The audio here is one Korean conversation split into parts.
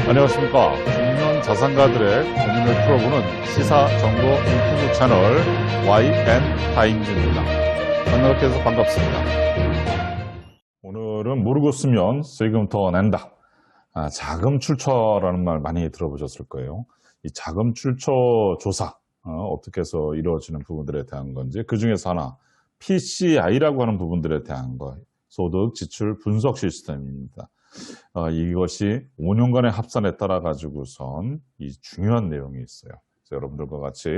안녕하십니까. 중년 자산가들의 고민을 풀어보는 시사정보 유튜브 채널 YN타임즈입니다. 만나뵙게 해서 반갑습니다. 오늘은 모르고 쓰면 세금 더 낸다. 자금 출처라는 말 많이 들어보셨을 거예요. 이 자금 출처 조사, 어떻게 해서 이루어지는 부분들에 대한 건지, 그 중에서 하나, PCI라고 하는 부분들에 대한 거, 소득 지출 분석 시스템입니다. 이것이 5년간의 합산에 따라 가지고선 이 중요한 내용이 있어요. 그래서 여러분들과 같이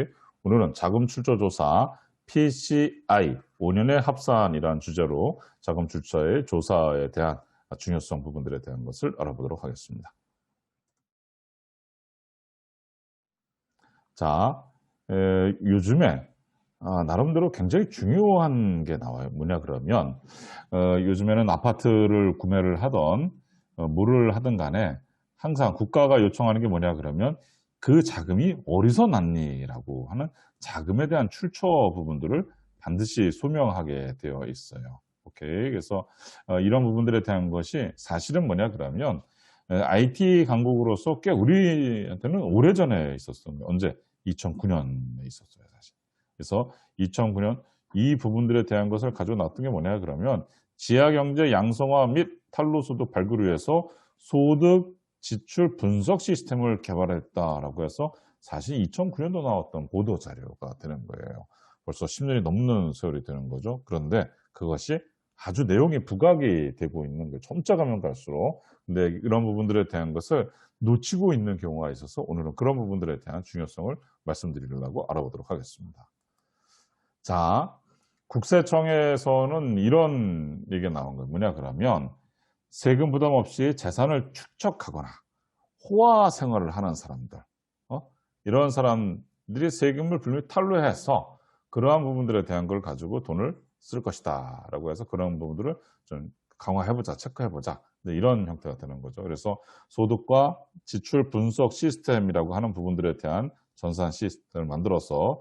오늘은 자금 출처 조사 PCI 5년의 합산이라는 주제로 자금 출처의 조사에 대한 중요성 부분들에 대한 것을 알아보도록 하겠습니다. 자, 요즘에 나름대로 굉장히 중요한 게 나와요. 뭐냐 그러면 요즘에는 아파트를 구매를 하던 뭐를 하든 간에 항상 국가가 요청하는 게 뭐냐 그러면 그 자금이 어디서 났니라고 하는 자금에 대한 출처 부분들을 반드시 소명하게 되어 있어요. 오케이. 그래서 이런 부분들에 대한 것이 사실은 뭐냐 그러면 IT 강국으로서 꽤 우리한테는 오래전에 있었어요. 언제? 2009년에 있었어요, 사실. 그래서 2009년 이 부분들에 대한 것을 가지고 나왔던 게 뭐냐 그러면 지하경제 양성화 및 탄로소득 발굴을 위해서 소득 지출 분석 시스템을 개발했다라고 해서 사실 2009년도 나왔던 보도 자료가 되는 거예요. 벌써 10년이 넘는 세월이 되는 거죠. 그런데 그것이 아주 내용이 부각이 되고 있는 거예요. 점차 가면 갈수록. 근데 이런 부분들에 대한 것을 놓치고 있는 경우가 있어서 오늘은 그런 부분들에 대한 중요성을 말씀드리려고 알아보도록 하겠습니다. 자, 국세청에서는 이런 얘기가 나온 거예요. 뭐냐 그러면 세금 부담 없이 재산을 축적하거나 호화 생활을 하는 사람들, 이런 사람들이 세금을 분명히 탈루해서 그러한 부분들에 대한 걸 가지고 돈을 쓸 것이다 라고 해서 그런 부분들을 좀 강화해보자, 체크해보자, 이런 형태가 되는 거죠. 그래서 소득과 지출 분석 시스템이라고 하는 부분들에 대한 전산 시스템을 만들어서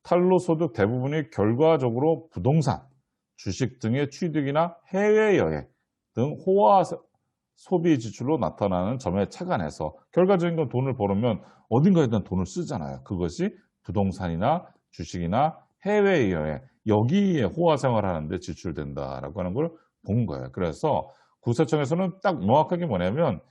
탄로소득 대부분이 결과적으로 부동산, 주식 등의 취득이나 해외여행 등 호화 소비 지출로 나타나는 점에 착안해서 결과적인 건 돈을 벌으면 어딘가에다 돈을 쓰잖아요. 그것이 부동산이나 주식이나 해외여행, 여기에 호화 생활하는데 지출된다라고 하는 걸 본 거예요. 그래서 국세청에서는 딱 명확하게 뭐냐면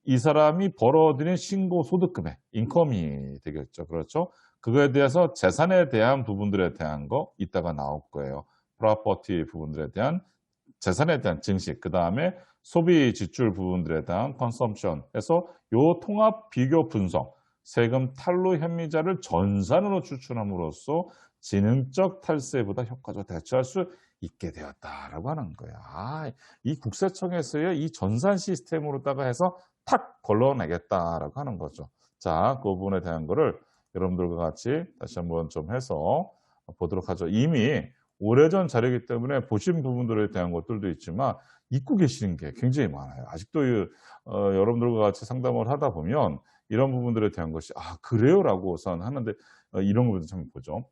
이 사람이 벌어들인 신고 소득 금액, 인컴이 되겠죠. 그렇죠? 그거에 대해서 재산에 대한 부분들에 대한 거 이따가 나올 거예요. 프로퍼티 부분들에 대한 재산에 대한 증식, 그 다음에 소비 지출 부분들에 대한 컨섬션 해서 요 통합 비교 분석, 세금 탈루 혐의자를 전산으로 추출함으로써 지능적 탈세보다 효과적으로 대처할 수 있게 되었다라고 하는 거야. 이 국세청에서의 이 전산 시스템으로다가 해서 탁 걸러내겠다라고 하는 거죠. 자, 그 부분에 대한 거를 여러분들과 같이 다시 한번 좀 해서 보도록 하죠. 이미 오래전 자료이기 때문에 보신 부분들에 대한 것들도 있지만 잊고 계시는 게 굉장히 많아요. 아직도 여러분들과 같이 상담을 하다 보면 이런 부분들에 대한 것이 그래요? 라고 우선 하는데 이런 부분도 참 보죠.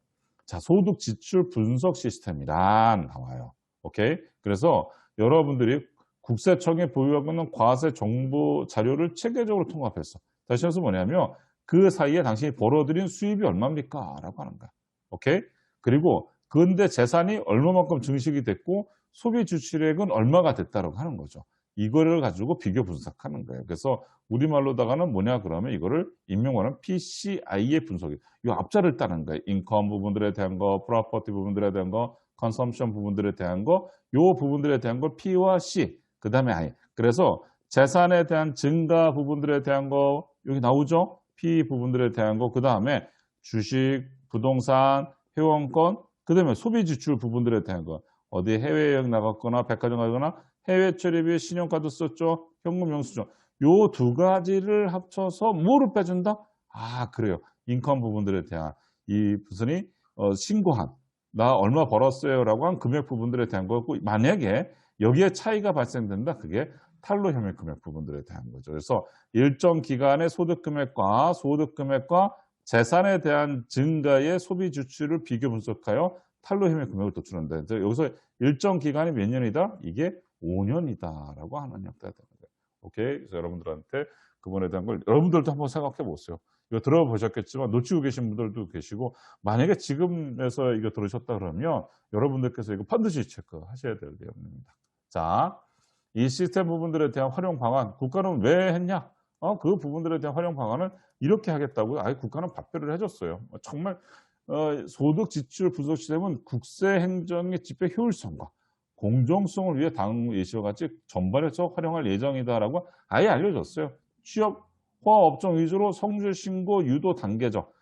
자, 소득 지출 분석 시스템이란 나와요. 오케이? 그래서 여러분들이 국세청에 보유하고 있는 과세 정보 자료를 체계적으로 통합해서 다시 해서 뭐냐면 그 사이에 당신이 벌어들인 수입이 얼마입니까? 라고 하는 거야. 오케이? 그리고 근데 재산이 얼마만큼 증식이 됐고 소비 지출액은 얼마가 됐다라고 하는 거죠. 이거를 가지고 비교 분석하는 거예요. 그래서 우리말로다가는 뭐냐 그러면 이거를 인명어는 PCI의 분석이 이 앞자를 따는 거예요. 인컴 부분들에 대한 거, 프로퍼티 부분들에 대한 거, 컨섬션 부분들에 대한 거, 요 부분들에 대한 걸 P와 C, 그 다음에 I. 그래서 재산에 대한 증가 부분들에 대한 거 여기 나오죠? P 부분들에 대한 거, 그 다음에 주식, 부동산, 회원권, 그 다음에 소비 지출 부분들에 대한 거. 어디 해외여행 나갔거나 백화점 가거나 해외 처리비에 신용카드 썼죠. 현금 영수증. 요 두 가지를 합쳐서 뭐를 빼준다? 그래요. 인컴 부분들에 대한 이 무슨이 신고한 나 얼마 벌었어요 라고 한 금액 부분들에 대한 거고 만약에 여기에 차이가 발생된다. 그게 탈루 혐의 금액 부분들에 대한 거죠. 그래서 일정 기간의 소득 금액과 재산에 대한 증가의 소비 지출을 비교 분석하여 탈루 혐의 금액을 도출한다. 여기서 일정 기간이 몇 년이다? 이게 5년이다라고 하는 형태가 되는 거예요. 오케이? 그래서 여러분들한테 그분에 대한 걸 여러분들도 한번 생각해 보세요. 이거 들어보셨겠지만 놓치고 계신 분들도 계시고 만약에 지금에서 이거 들으셨다 그러면 여러분들께서 이거 반드시 체크하셔야 될 내용입니다. 자, 이 시스템 부분들에 대한 활용 방안 국가는 왜 했냐? 그 부분들에 대한 활용 방안은 이렇게 하겠다고 아예 국가는 발표를 해줬어요. 정말 소득 지출 분석 시스템은 국세 행정의 집행 효율성과 공정성을 위해 당 예시와 같이 전반에서 활용할 예정이다라고 아예 알려줬어요. 취업, 호화 업종 위주로 성실 신고 유도 단계적.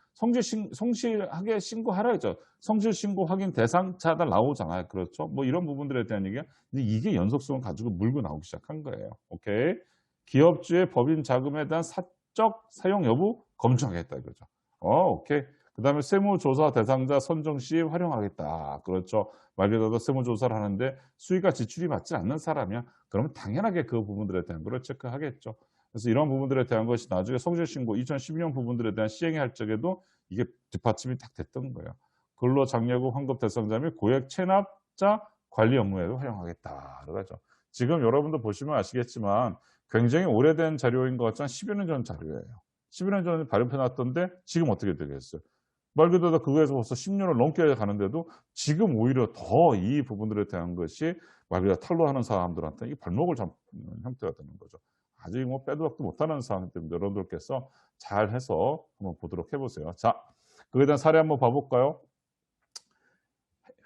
성실하게 신고하라 했죠. 성실 신고 확인 대상자들 나오잖아요. 그렇죠? 뭐 이런 부분들에 대한 얘기가 이게 연속성을 가지고 물고 나오기 시작한 거예요. 오케이. 기업주의 법인 자금에 대한 사적 사용 여부 검증하겠다 이거죠. 오케이. 그다음에 세무조사 대상자 선정 시에 활용하겠다. 그렇죠. 말 그대로 세무조사를 하는데 수익과 지출이 맞지 않는 사람이야. 그러면 당연하게 그 부분들에 대한 걸 체크하겠죠. 그래서 이런 부분들에 대한 것이 나중에 성실신고 2012년 부분들에 대한 시행이 할 적에도 이게 뒷받침이 딱 됐던 거예요. 근로장려금 환급 대상자 및 고액 체납자 관리 업무에도 활용하겠다. 그러죠. 지금 여러분도 보시면 아시겠지만 굉장히 오래된 자료인 것 같지만 10여 년 전 자료예요. 10여 년 전에 발표해 놨던데 지금 어떻게 되겠어요? 말 그대로 그거에서 벌써 10년을 넘게 가는데도 지금 오히려 더 이 부분들에 대한 것이 말 그대로 탈로하는 사람들한테 이 발목을 잡는 형태가 되는 거죠. 아직 뭐 빼도 박도 못하는 상황 때문에 여러분들께서 잘 해서 한번 보도록 해보세요. 자, 그에 대한 사례 한번 봐볼까요?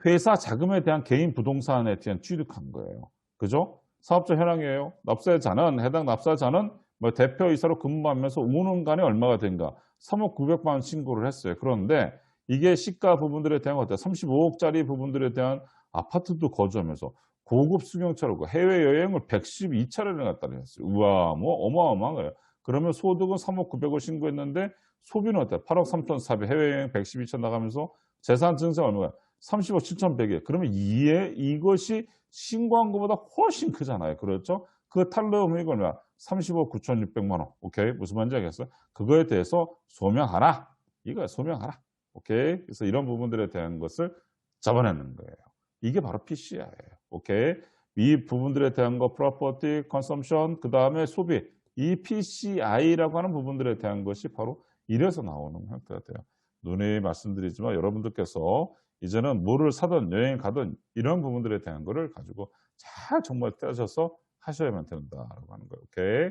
회사 자금에 대한 개인 부동산에 대한 취득한 거예요. 그죠? 사업자 현황이에요. 납세자는, 해당 납세자는 뭐 대표이사로 근무하면서 5년간에 얼마가 된가? 3억 900만 원 신고를 했어요. 그런데 이게 시가 부분들에 대한 것 같아요. 35억짜리 부분들에 대한 아파트도 거주하면서 고급 승용차로 해외여행을 112차례를 갔다 했어요. 우와, 뭐 어마어마한 거예요. 그러면 소득은 3억 900을 신고했는데 소비는 어때요? 8억 3,400 해외여행 112차 나가면서 재산 증세 얼마야? 30억 7,100에. 그러면 이것이 신고한 것보다 훨씬 크잖아요. 그렇죠? 그 탈루 금액이 얼마야? 30억 9,600만 원. 오케이? 무슨 말인지 알겠어요? 그거에 대해서 소명하라. 이거야, 소명하라. 오케이? 그래서 이런 부분들에 대한 것을 잡아내는 거예요. 이게 바로 PCI예요. 오케이? 이 부분들에 대한 거, property, consumption, 그 다음에 소비. 이 PCI라고 하는 부분들에 대한 것이 바로 이래서 나오는 형태가 돼요. 누누이 말씀드리지만 여러분들께서 이제는 뭐를 사든 여행 가든 이런 부분들에 대한 거를 가지고 잘 정말 따져서 하셔야만 된다라고 하는 거예요. 오케이.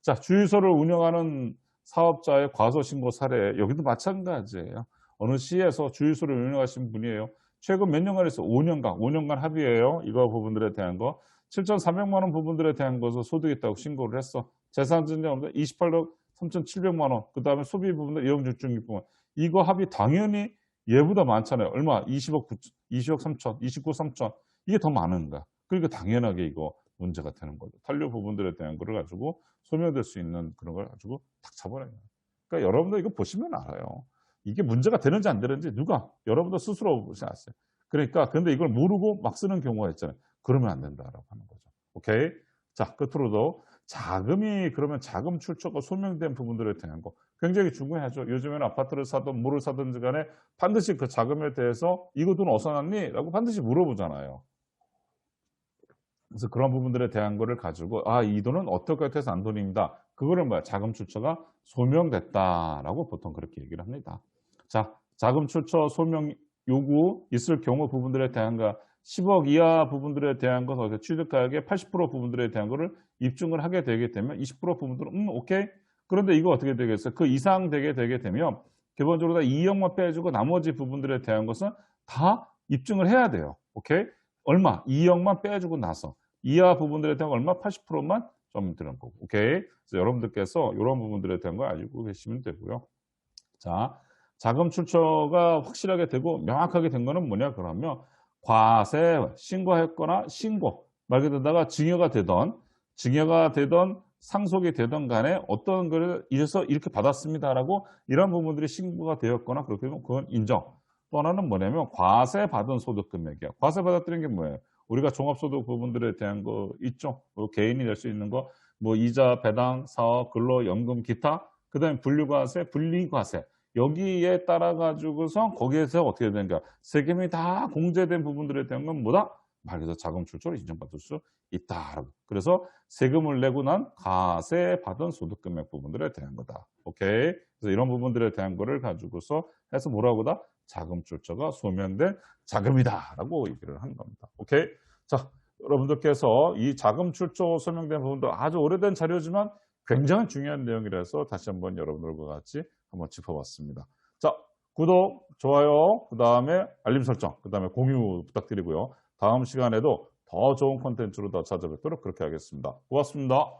자, 주유소를 운영하는 사업자의 과소신고 사례 여기도 마찬가지예요. 어느 시에서 주유소를 운영하신 분이에요. 최근 몇 년간 했어요? 5년간 합의예요. 이거 부분들에 대한 거. 7,400만 원 부분들에 대한 것을 소득 있다고 신고를 했어. 재산 증자 없는 28억 3,700만 원. 그 다음에 소비 부분들 2억 6,600만 원. 이거 합의 당연히 얘보다 많잖아요. 얼마? 20억 3천, 29억 3천. 이게 더 많은 거야. 그러니까 당연하게 이거 문제가 되는 거죠. 탄료 부분들에 대한 거를 가지고 소명될 수 있는 그런 걸 가지고 탁 잡아내요. 그러니까 여러분들 이거 보시면 알아요. 이게 문제가 되는지 안 되는지 누가? 여러분들 스스로 보시 아세요. 그러니까 근데 이걸 모르고 막 쓰는 경우가 있잖아요. 그러면 안 된다라고 하는 거죠. 오케이? 자, 끝으로도 자금이 그러면 자금 출처가 소명된 부분들에 대한 거 굉장히 중요하죠. 요즘에는 아파트를 사든 뭐를 사든지 간에 반드시 그 자금에 대해서 이거 돈 어디서 났니? 라고 반드시 물어보잖아요. 그래서 그런 부분들에 대한 거를 가지고 이 돈은 어떻게 해서 난 돈입니다. 그거를 뭐야? 자금 출처가 소명됐다라고 보통 그렇게 얘기를 합니다. 자, 자금 출처 소명 요구 있을 경우 부분들에 대한 거 10억 이하 부분들에 대한 것을 취득가액의 80% 부분들에 대한 거를 입증을 하게 되게 되면 20% 부분들은 오케이. 그런데 이거 어떻게 되겠어요? 그 이상 되게 되면 기본적으로 다 2억만 빼주고 나머지 부분들에 대한 것은 다 입증을 해야 돼요. 오케이? 얼마? 2억만 빼주고 나서 이하 부분들에 대한 얼마? 80%만 좀 드는 거고. 오케이? 그래서 여러분들께서 이런 부분들에 대한 걸 알고 계시면 되고요. 자, 자금 출처가 확실하게 되고 명확하게 된 거는 뭐냐 그러면 과세 신고했거나 신고 말 그대로다가 증여가 되던 상속이 되던 간에 어떤 거를 이래서 이렇게 받았습니다라고 이런 부분들이 신고가 되었거나 그렇게 되면 그건 인정. 또 하나는 뭐냐면 과세 받은 소득 금액이야. 과세 받았다는 게 뭐예요? 우리가 종합소득 부분들에 대한 거 있죠. 뭐 개인이 낼 수 있는 거, 뭐 이자, 배당, 사업, 근로, 연금, 기타. 그다음에 분류과세, 분리과세. 여기에 따라 가지고서 거기에서 어떻게 되는가? 세금이 다 공제된 부분들에 대한 건 뭐다? 말 그대로 자금 출처로 인정받을 수 있다라고. 그래서 세금을 내고 난 과세 받은 소득 금액 부분들에 대한 거다. 오케이. 그래서 이런 부분들에 대한 거를 가지고서 해서 뭐라고다? 자금 출처가 소멸된 자금이다라고 얘기를 하는 겁니다. 오케이. 자, 여러분들께서 이 자금 출처 소멸된 부분도 아주 오래된 자료지만 굉장히 중요한 내용이라서 다시 한번 여러분들과 같이 한번 짚어봤습니다. 자, 구독, 좋아요, 그 다음에 알림 설정, 그 다음에 공유 부탁드리고요. 다음 시간에도 더 좋은 콘텐츠로 더 찾아뵙도록 그렇게 하겠습니다. 고맙습니다.